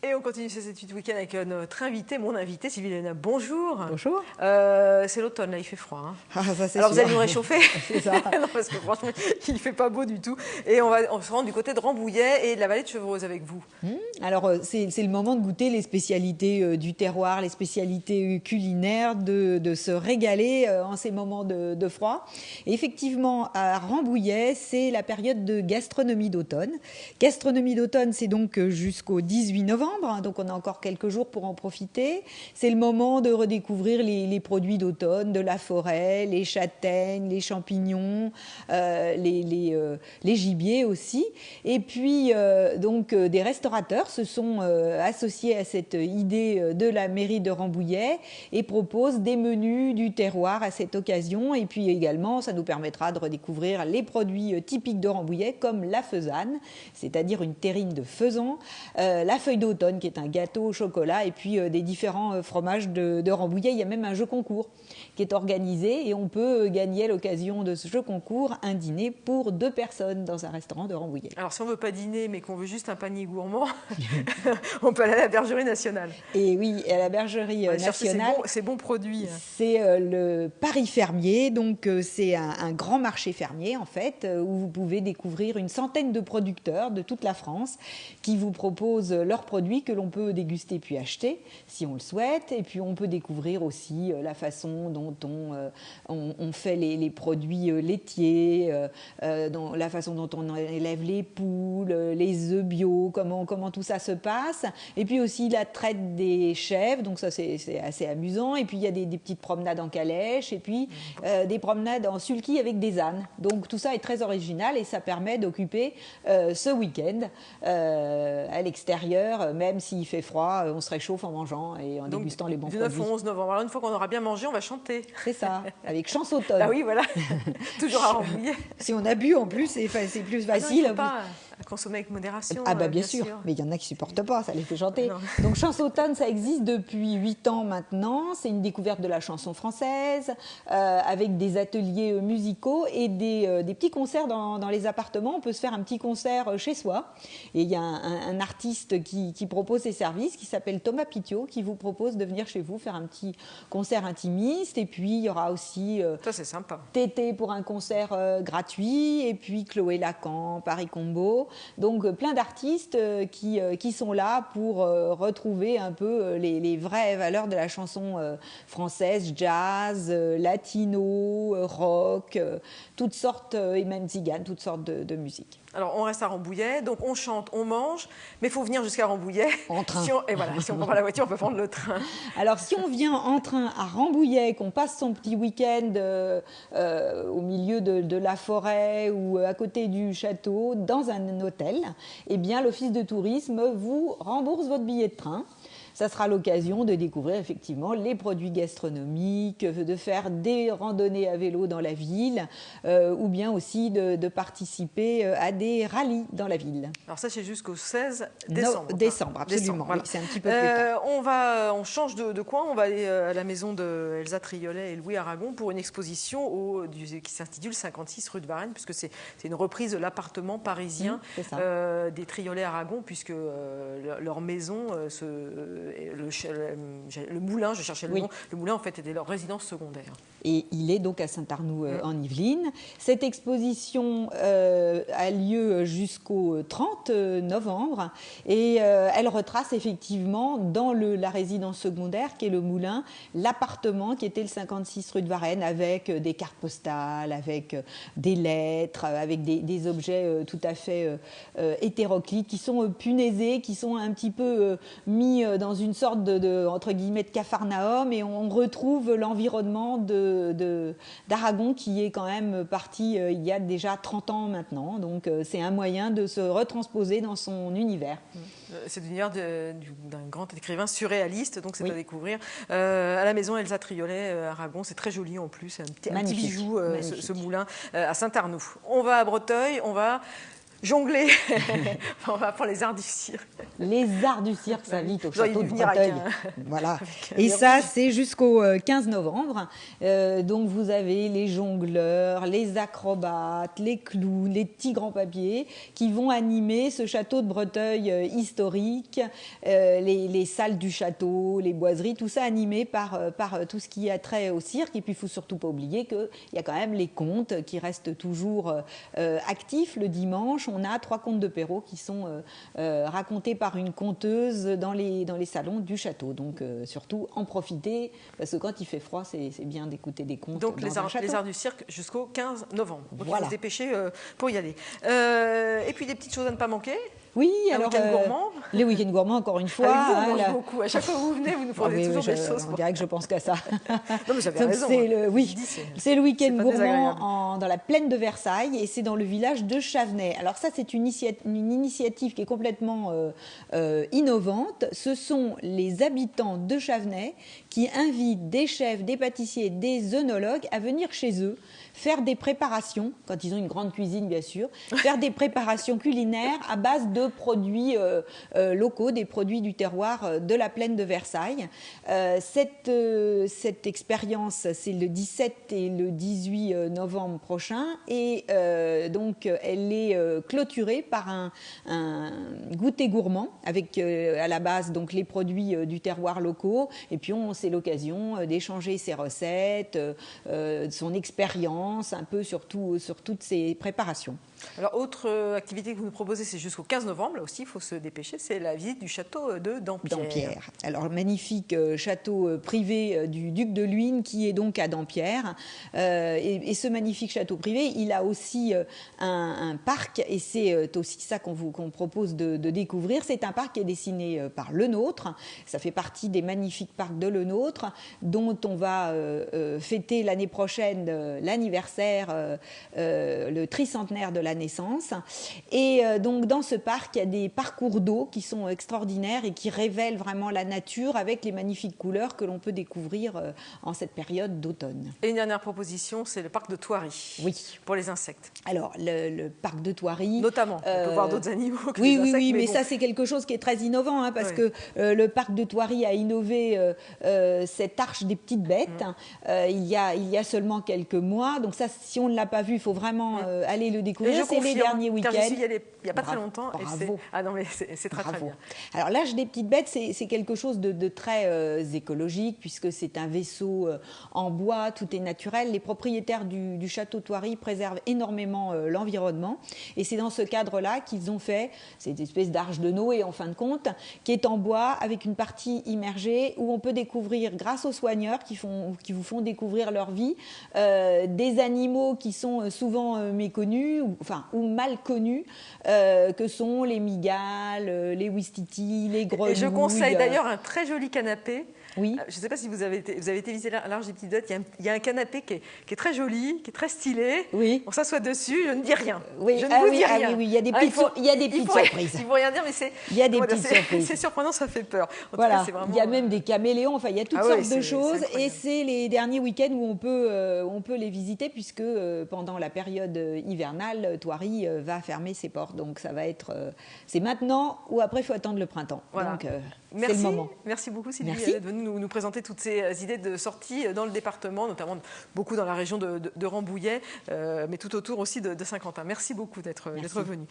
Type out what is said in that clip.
Et on continue ces études week-end avec notre invité, mon invité, Sylvie Léna. Bonjour. Bonjour. C'est l'automne, là, il fait froid. Hein. Ah, ça, c'est alors, sûr. vous allez nous réchauffer. C'est ça. Non, parce que franchement, il ne fait pas beau du tout. Et on se rend du côté de Rambouillet et de la vallée de Chevreuse avec vous. Alors, c'est le moment de goûter les spécialités du terroir, les spécialités culinaires, de se régaler en ces moments de froid. Et effectivement, à Rambouillet, c'est la période de gastronomie d'automne. Gastronomie d'automne, c'est donc jusqu'au 18 novembre, hein, donc on a encore quelques jours pour en profiter. C'est le moment de redécouvrir les produits d'automne, de la forêt, les châtaignes, les champignons, les gibiers aussi. Et puis, donc, des restaurateurs se sont associés à cette idée de la mairie de Rambouillet et proposent des menus du terroir à cette occasion. Et puis également, ça nous permettra de redécouvrir les produits typiques de Rambouillet, comme la faisane, c'est-à-dire une terrine de faisan, la feuille d'automne, qui est un gâteau au chocolat, et puis des différents fromages de Rambouillet. Il y a même un jeu concours qui est organisé et on peut gagner à l'occasion de ce jeu concours un dîner pour 2 personnes dans un restaurant de Rambouillet. Alors, si on ne veut pas dîner, mais qu'on veut juste un panier gourmand, on peut aller à la Bergerie nationale. Et oui, à la Bergerie nationale. C'est bons produits. C'est le Paris fermier, donc c'est un grand marché fermier en fait, où vous pouvez découvrir une centaine de producteurs de toute la France qui vous proposent leurs produits que l'on peut déguster puis acheter si on le souhaite. Et puis on peut découvrir aussi la façon dont on fait les produits laitiers, la façon dont on élève les poules, les œufs bio, comment tout ça se passe. Et puis aussi la traite des chèvres, donc ça c'est assez amusant. Et puis il y a des petites promenades en calèche et puis des promenades en sulky avec des ânes. Donc tout ça est très original et ça permet d'occuper ce week-end à l'extérieur, même s'il fait froid, on se réchauffe en mangeant et en dégustant les bons produits. Du 9 au 11 novembre. Alors une fois qu'on aura bien mangé, on va chanter. C'est ça, avec chance automne. Ah oui, voilà, toujours à Rambouillet. Si on a bu en plus, c'est plus facile. Ah non, pas consommer avec modération. Ah bah bien sûr, mais il y en a qui ne supportent pas, ça les fait chanter. Donc Chance automne, ça existe depuis 8 ans maintenant. C'est une découverte de la chanson française, avec des ateliers musicaux et des petits concerts dans les appartements. On peut se faire un petit concert chez soi. Et il y a un artiste qui propose ses services, qui s'appelle Thomas Pitiot, qui vous propose de venir chez vous faire un petit concert intimiste. Et puis il y aura aussi ça, c'est sympa. Tété pour un concert gratuit. Et puis Chloé Lacan, Paris Combo. Donc plein d'artistes qui sont là pour retrouver un peu les vraies valeurs de la chanson française, jazz, latino, rock, toutes sortes, et même zigane, toutes sortes de musique. Alors, on reste à Rambouillet, donc on chante, on mange, mais il faut venir jusqu'à Rambouillet. En train. Si on prend pas la voiture, on peut prendre le train. Alors, si on vient en train à Rambouillet, qu'on passe son petit week-end au milieu de la forêt ou à côté du château, dans un hôtel, eh bien, l'Office de tourisme vous rembourse votre billet de train. Ça sera l'occasion de découvrir effectivement les produits gastronomiques, de faire des randonnées à vélo dans la ville, ou bien aussi de participer à des rallyes dans la ville. Alors ça, c'est jusqu'au 16 décembre. Décembre, absolument. Voilà. Oui, c'est un petit peu plus tard. On change de coin, on va aller à la maison de Elsa Triolet et Louis Aragon pour une exposition qui s'intitule 56 rue de Varennes, puisque c'est une reprise de l'appartement parisien des Triolet Aragon, puisque leur maison le moulin, je cherchais le nom, le moulin en fait était leur résidence secondaire. Et il est donc à Saint-Arnoux en Yvelines. Cette exposition a lieu jusqu'au 30 novembre et elle retrace effectivement dans la résidence secondaire qui est le moulin, l'appartement qui était le 56 rue de Varennes avec des cartes postales, avec des lettres, avec des objets tout à fait hétéroclites qui sont punaisés, qui sont un petit peu mis dans une sorte entre guillemets de capharnaüm et on retrouve l'environnement d'Aragon qui est quand même parti il y a déjà 30 ans maintenant. Donc c'est un moyen de se retransposer dans son univers. C'est l'univers d'un grand écrivain surréaliste, donc c'est à découvrir. À la maison Elsa Triolet, Aragon, c'est très joli en plus, un petit bijou, ce moulin à Saint-Arnoux. On va à Breteuil, on va jongler. On va pour les arts du cirque. Les arts du cirque s'invitent au château de Breteuil. Voilà. Et ça, c'est jusqu'au 15 novembre. Donc, vous avez les jongleurs, les acrobates, les clowns, les tigres en papier qui vont animer ce château de Breteuil historique, les salles du château, les boiseries, tout ça animé par tout ce qui a trait au cirque. Et puis, il ne faut surtout pas oublier qu'il y a quand même les contes qui restent toujours actifs le dimanche. On a 3 contes de Perrault qui sont racontés par une conteuse dans les salons du château. Donc, surtout, en profiter, parce que quand il fait froid, c'est bien d'écouter des contes. Donc, les arts du cirque jusqu'au 15 novembre. Donc, voilà. Il faut se dépêcher pour y aller. Et puis, des petites choses à ne pas manquer. Oui, alors week-end gourmand. Les week-ends gourmands, encore une fois. On mange beaucoup. À chaque fois que vous venez, vous nous fournissez toujours des choses. On dirait que je pense qu'à ça. Non, mais j'avais raison. C'est le week-end gourmand dans la plaine de Versailles et c'est dans le village de Chavenay. Alors ça, c'est une initiative qui est complètement innovante. Ce sont les habitants de Chavenay qui invitent des chefs, des pâtissiers, des œnologues à venir chez eux faire des préparations, quand ils ont une grande cuisine bien sûr, faire des préparations culinaires à base de produits locaux, des produits du terroir de la plaine de Versailles. Cette expérience, c'est le 17 et le 18 novembre prochain et donc elle est clôturée par un goûter gourmand avec à la base donc les produits du terroir locaux et puis c'est l'occasion d'échanger ses recettes, son expérience un peu sur toutes ces préparations. Alors, autre activité que vous nous proposez, c'est jusqu'au 15 novembre, là aussi, il faut se dépêcher, c'est la visite du château de Dampierre. Alors, magnifique château privé du duc de Luynes qui est donc à Dampierre. Et ce magnifique château privé, il a aussi un parc, et c'est aussi ça qu'on propose de découvrir. C'est un parc qui est dessiné par Le Nôtre. Ça fait partie des magnifiques parcs de Le Nôtre, dont on va fêter l'année prochaine l'anniversaire, le tricentenaire de la naissance. Et donc dans ce parc, il y a des parcours d'eau qui sont extraordinaires et qui révèlent vraiment la nature avec les magnifiques couleurs que l'on peut découvrir en cette période d'automne. Et une dernière proposition, c'est le parc de Thoiry. Oui. Pour les insectes. Alors le parc de Thoiry. Notamment, on peut voir d'autres animaux que oui, les insectes. Oui, mais bon. Ça c'est quelque chose qui est très innovant parce que le parc de Thoiry a innové cette arche des petites bêtes il y a seulement quelques mois. Donc ça, si on ne l'a pas vu, il faut vraiment aller le découvrir. C'est les derniers week-ends. Car j'y suis allée il n'y a pas très longtemps. Bravo. Ah non, mais c'est très bien. Alors l'âge des petites bêtes, c'est quelque chose de très écologique puisque c'est un vaisseau en bois, tout est naturel. Les propriétaires du château Thoiry préservent énormément l'environnement et c'est dans ce cadre-là qu'ils ont fait cette espèce d'arche de Noé en fin de compte qui est en bois avec une partie immergée où on peut découvrir, grâce aux soigneurs qui vous font découvrir leur vie, des animaux qui sont souvent méconnus ou mal connus, que sont les migales, les ouistitis, les grenouilles. Et je conseille d'ailleurs un très joli canapé. Oui. Je ne sais pas si vous avez été visiter l'Arche des Petites Bêtes. Il y a un canapé qui est très joli, qui est très stylé. Oui. On s'asoit dessus, je ne dis rien. Oui. Je ne vous dis rien. Oui. Il y a des petites surprises. Il ne faut rien dire, mais c'est surprenant, ça fait peur. Voilà. Il y a même des caméléons. Enfin, il y a toutes sortes de choses. Et c'est les derniers week-ends où on peut les visiter puisque pendant la période hivernale, Thoiry va fermer ses portes. Donc ça va être, c'est maintenant ou après il faut attendre le printemps. Voilà. Donc c'est le moment. Merci beaucoup Sylvie d'être venue nous présenter toutes ces idées de sortie dans le département, notamment beaucoup dans la région de Rambouillet, mais tout autour aussi de Saint-Quentin. Merci beaucoup d'être venue.